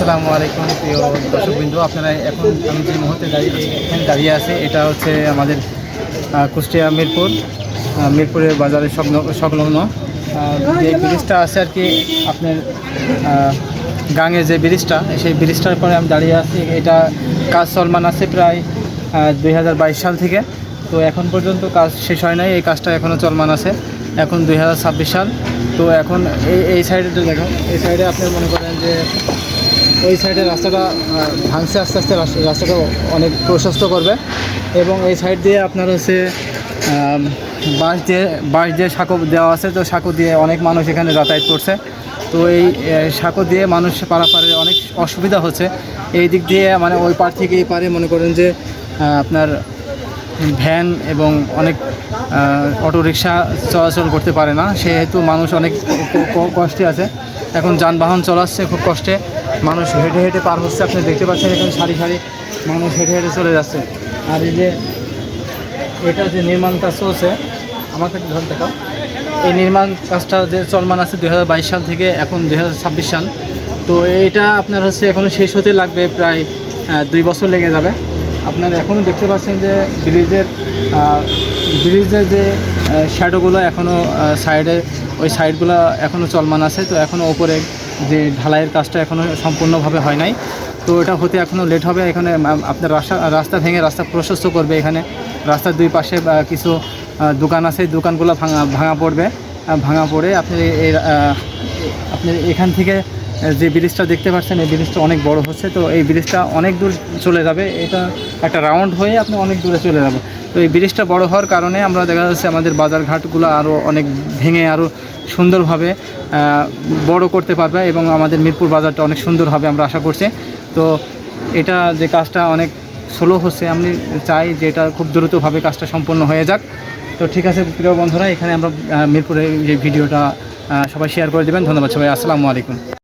আসসালামু আলাইকুম প্রিয় দর্শকবৃন্দ, আপনারা এখন আমি যে মুহূর্তে এখানে দাঁড়িয়ে আছি এটা হচ্ছে আমাদের কুষ্টিয়া মিরপুরের বাজারের সংলগ্ন যে ব্রিজটা আছে আর কি আপনার গাঙে যে ব্রিজটা, সেই ব্রিজটার পরে আমি দাঁড়িয়ে আছি। এটা কাজ চলমান আছে প্রায় 2022 সাল থেকে। তো এখন পর্যন্ত কাজ শেষ হয় নাই, এই কাজটা এখনও চলমান আছে। এখন 2026 সাল। তো এখন এই সাইডে দেখুন, এই সাইডে আপনি মনে করেন যে ওই সাইডের রাস্তাটা ভাঙছে, আস্তে আস্তে রাস্তাটা অনেক প্রশস্ত করবে। এবং এই সাইড দিয়ে আপনার হচ্ছে বাঁশ দিয়ে সাঁকো দেওয়া আছে। তো সাঁকো দিয়ে অনেক মানুষ এখানে যাতায়াত করছে। তো এই সাঁকো দিয়ে মানুষ পারাপারের অনেক অসুবিধা হচ্ছে। এই দিক দিয়ে মানে ওই পার থেকে এই পারে মনে করেন যে আপনার ভ্যান এবং অনেক অটোরিকশা চলাচল করতে পারে না, সেহেতু মানুষ অনেক কষ্টে আছে। এখন যানবাহন চলাচ্ছে খুব কষ্টে, মানুষ হেঁটে হেঁটে পার হচ্ছে। আপনি দেখতে পাচ্ছেন এখানে সারি সারি মানুষ হেঁটে হেঁটে চলে যাচ্ছে। আর এই যে এটা যে নির্মাণ কাজ চলছে, আমাকে ধরে দেখাও, এই নির্মাণ কাজটা যে চলমান আছে 2022 সাল থেকে এখন 2026 সাল। তো এটা আপনার হচ্ছে এখনও শেষ হতে লাগবে প্রায় 2 বছর লেগে যাবে। আপনারা এখনও দেখতে পাচ্ছেন যে ব্রিজের যে শ্যাডোগুলো এখনও ওই সাইডগুলো এখনও চলমান আছে। তো এখনও ওপরে যে ঢালাইয়ের কাজটা এখনও সম্পূর্ণভাবে হয় নাই। তো এটা হতে এখনও লেট হবে। এখানে আপনার রাস্তা ভেঙে রাস্তা প্রশস্ত করবে। এখানে রাস্তার দুই পাশে কিছু দোকান আছে, দোকানগুলো ভাঙা পড়ে আপনি এখান থেকে যে ব্রিজটা দেখতে পাচ্ছেন, এই ব্রিজটা অনেক বড় হচ্ছে। তো এই ব্রিজটা অনেক দূর চলে যাবে, এটা একটা রাউন্ড হয়ে আপনি অনেক দূরে চলে যাবে। তো এই ব্রিজটা বড় হওয়ার কারণে আমরা দেখা যাচ্ছে আমাদের বাজারঘাটগুলো আরও অনেক ভেঙে আরও সুন্দরভাবে বড় করতে পারবে এবং আমাদের মিরপুর বাজারটা অনেক সুন্দর হবে আমরা আশা করছি। তো এটা যে কাজটা অনেক স্লো হচ্ছে, আমি চাই যে এটা খুব দ্রুতভাবে কাজটা সম্পন্ন হয়ে যাক। তো ঠিক আছে প্রিয় বন্ধুরা, এখানে আমরা মিরপুরের যে ভিডিওটা সবাই শেয়ার করে দেবেন। ধন্যবাদ সবাই, আসসালামু আলাইকুম।